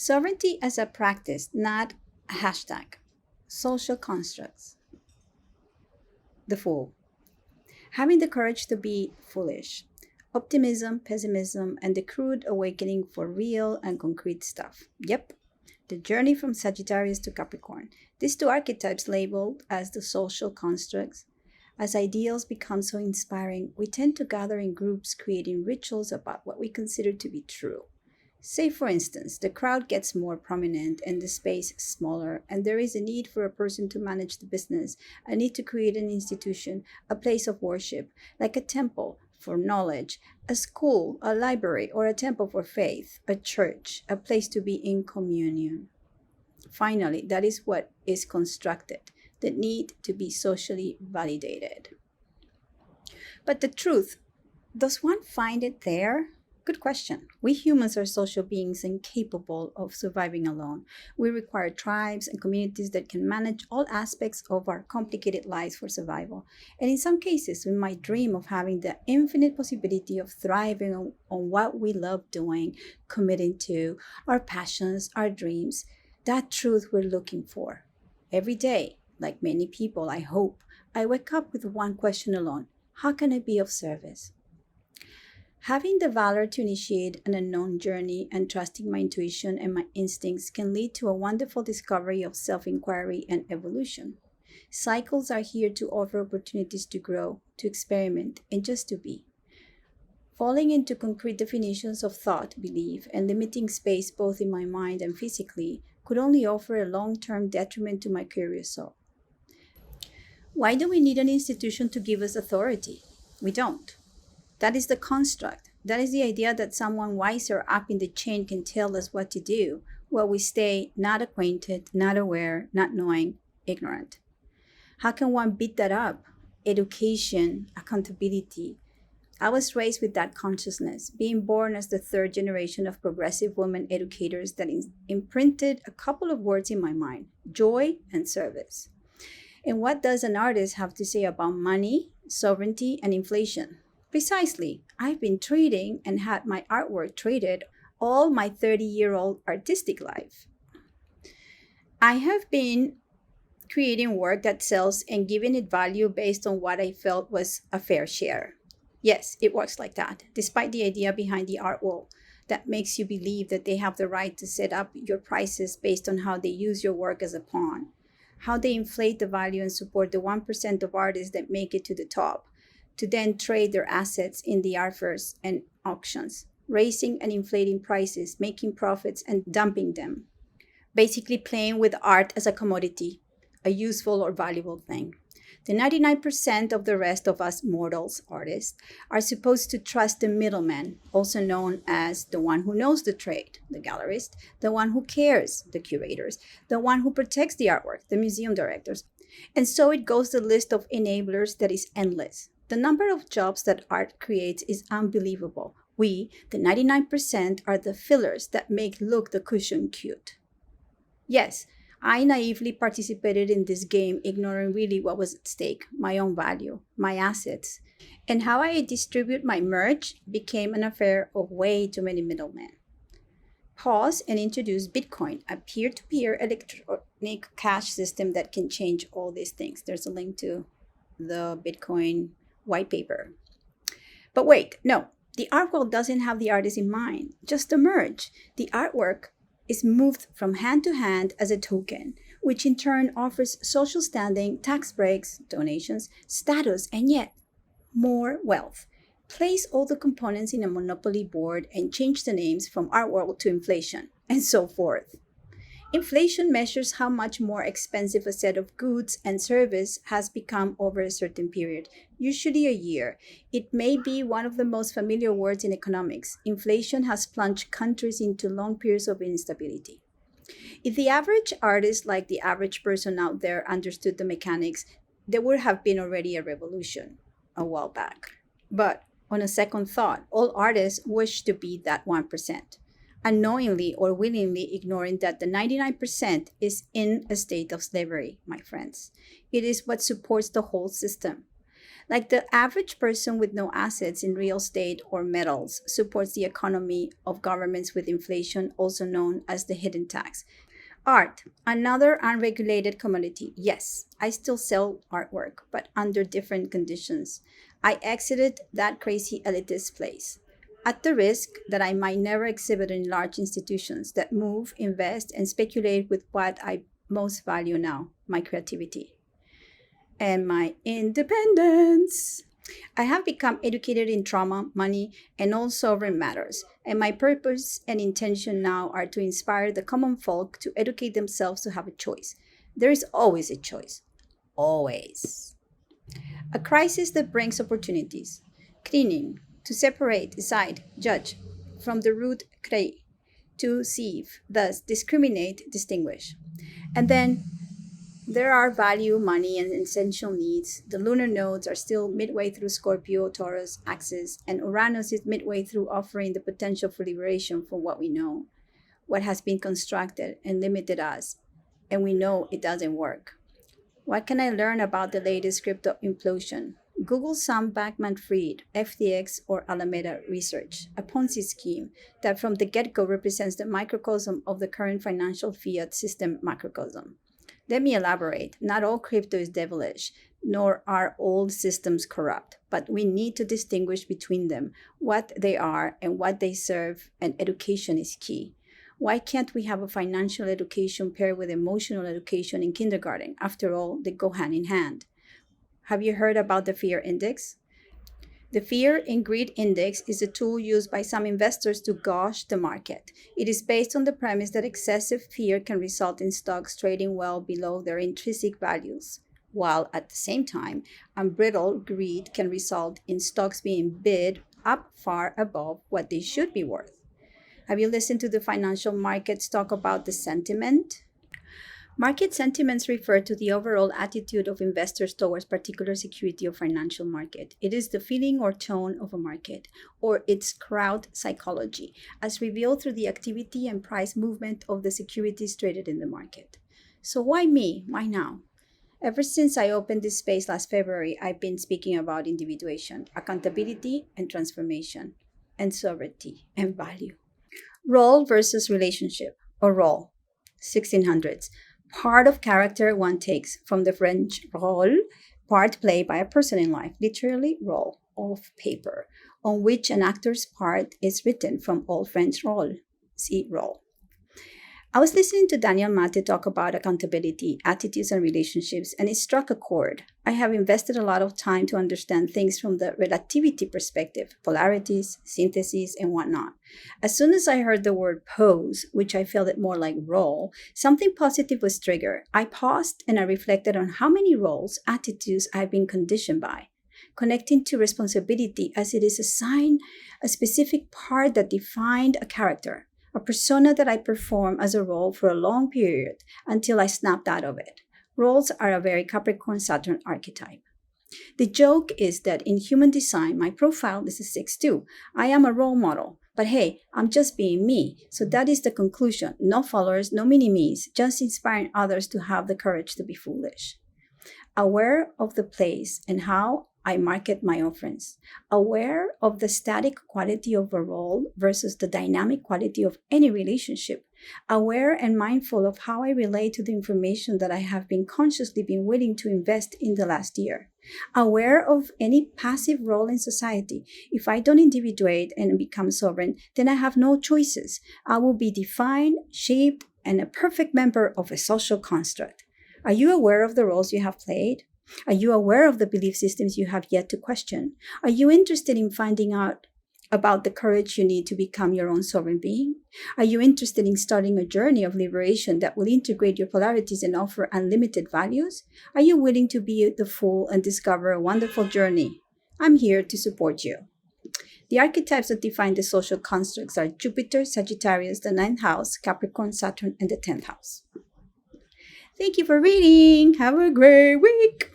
Sovereignty as a practice, not a hashtag. Social constructs. The fool. Having the courage to be foolish. Optimism, pessimism, and the crude awakening for real and concrete stuff. Yep. The journey from Sagittarius to Capricorn. These two archetypes labeled as the social constructs. As ideals become so inspiring, we tend to gather in groups creating rituals about what we consider to be true. Say, for instance, the crowd gets more prominent and the space smaller, and there is a need for a person to manage the business, a need to create an institution, a place of worship, like a temple for knowledge, a school, a library, or a temple for faith, a church, a place to be in communion. Finally, that is what is constructed, the need to be socially validated. But the truth, does one find it there? Good question. We humans are social beings incapable of surviving alone. We require tribes and communities that can manage all aspects of our complicated lives for survival. And in some cases, we might dream of having the infinite possibility of thriving on what we love doing, committing to, our passions, our dreams, that truth we're looking for. Every day, like many people, I hope, I wake up with one question alone. How can I be of service? Having the valor to initiate an unknown journey and trusting my intuition and my instincts can lead to a wonderful discovery of self-inquiry and evolution. Cycles are here to offer opportunities to grow, to experiment, and just to be. Falling into concrete definitions of thought, belief, and limiting space both in my mind and physically could only offer a long-term detriment to my curious soul. Why do we need an institution to give us authority? We don't. That is the construct. That is the idea that someone wiser up in the chain can tell us what to do, while we stay not acquainted, not aware, not knowing, ignorant. How can one beat that up? Education, accountability. I was raised with that consciousness, being born as the third generation of progressive women educators that imprinted a couple of words in my mind: joy and service. And what does an artist have to say about money, sovereignty, and inflation? Precisely, I've been trading and had my artwork traded all my 30-year-old artistic life. I have been creating work that sells and giving it value based on what I felt was a fair share. Yes, it works like that, despite the idea behind the art wall that makes you believe that they have the right to set up your prices based on how they use your work as a pawn, how they inflate the value and support the 1% of artists that make it to the top, to then trade their assets in the art fairs and auctions, raising and inflating prices, making profits and dumping them. Basically playing with art as a commodity, a useful or valuable thing. The 99% of the rest of us mortals, artists, are supposed to trust the middleman, also known as the one who knows the trade, the gallerist, the one who cares, the curators, the one who protects the artwork, the museum directors. And so it goes the list of enablers that is endless. The number of jobs that art creates is unbelievable. We, the 99%, are the fillers that make look the cushion cute. Yes, I naively participated in this game, ignoring really what was at stake, my own value, my assets. And how I distribute my merch became an affair of way too many middlemen. Pause and introduce Bitcoin, a peer-to-peer electronic cash system that can change all these things. There's a link to the Bitcoin white paper. But wait, no, the art world doesn't have the artist in mind, just the merge. The artwork is moved from hand to hand as a token, which in turn offers social standing, tax breaks, donations, status, and yet more wealth. Place all the components in a monopoly board and change the names from art world to inflation, and so forth. Inflation measures how much more expensive a set of goods and service has become over a certain period, usually a year. It may be one of the most familiar words in economics. Inflation has plunged countries into long periods of instability. If the average artist, like the average person out there, understood the mechanics, there would have been already a revolution a while back. But on a second thought, all artists wish to be that 1%. Unknowingly or willingly ignoring that the 99% is in a state of slavery, my friends. It is what supports the whole system. Like the average person with no assets in real estate or metals supports the economy of governments with inflation, also known as the hidden tax. Art, another unregulated commodity. Yes, I still sell artwork, but under different conditions. I exited that crazy elitist place at the risk that I might never exhibit in large institutions that move, invest, and speculate with what I most value now, my creativity and my independence. I have become educated in trauma, money, and all sovereign matters, and my purpose and intention now are to inspire the common folk to educate themselves to have a choice. There is always a choice. Always. A crisis that brings opportunities. Cleaning, to separate, decide, judge, from the root krei, to sieve, thus discriminate, distinguish. And then there are value, money, and essential needs. The lunar nodes are still midway through Scorpio, Taurus, axis, and Uranus is midway through offering the potential for liberation from what we know, what has been constructed and limited us, and we know it doesn't work. What can I learn about the latest crypto implosion? Google Sam Bankman-Fried, FTX, or Alameda Research, a Ponzi scheme that from the get-go represents the microcosm of the current financial fiat system macrocosm. Let me elaborate. Not all crypto is devilish, nor are all systems corrupt, but we need to distinguish between them, what they are and what they serve, and education is key. Why can't we have a financial education paired with emotional education in kindergarten? After all, they go hand in hand. Have you heard about the fear index? The Fear and Greed Index is a tool used by some investors to gauge the market. It is based on the premise that excessive fear can result in stocks trading well below their intrinsic values, while at the same time, unbridled greed can result in stocks being bid up far above what they should be worth. Have you listened to the financial markets talk about the sentiment? Market sentiments refer to the overall attitude of investors towards particular security or financial market. It is the feeling or tone of a market, or its crowd psychology, as revealed through the activity and price movement of the securities traded in the market. So why me? Why now? Ever since I opened this space last February, I've been speaking about individuation, accountability, and transformation, and sovereignty, and value. Role versus relationship, or role, 1600s. Part of character one takes from the French rôle, part played by a person in life, literally role of paper, on which an actor's part is written from Old French rôle, see role. I was listening to Daniel Mate talk about accountability, attitudes, and relationships, and it struck a chord. I have invested a lot of time to understand things from the relativity perspective, polarities, syntheses, and whatnot. As soon as I heard the word pose, which I felt it more like role, something positive was triggered. I paused and I reflected on how many roles, attitudes I've been conditioned by, connecting to responsibility as it is a sign, a specific part that defined a character, a persona that I perform as a role for a long period until I snapped out of it. Roles are a very Capricorn Saturn archetype. The joke is that in human design, my profile is a 6-2. I am a role model, but hey, I'm just being me. So that is the conclusion. No followers, no mini-me's, just inspiring others to have the courage to be foolish. Aware of the place and how I market my offerings, aware of the static quality of a role versus the dynamic quality of any relationship, aware and mindful of how I relate to the information that I have been consciously been willing to invest in the last year, aware of any passive role in society. If I don't individuate and become sovereign, then I have no choices. I will be defined, shaped, and a perfect member of a social construct. Are you aware of the roles you have played? Are you aware of the belief systems you have yet to question? Are you interested in finding out about the courage you need to become your own sovereign being? Are you interested in starting a journey of liberation that will integrate your polarities and offer unlimited values? Are you willing to be the fool and discover a wonderful journey? I'm here to support you. The archetypes that define the social constructs are Jupiter, Sagittarius, the 9th house, Capricorn, Saturn, and the 10th house. Thank you for reading. Have a great week.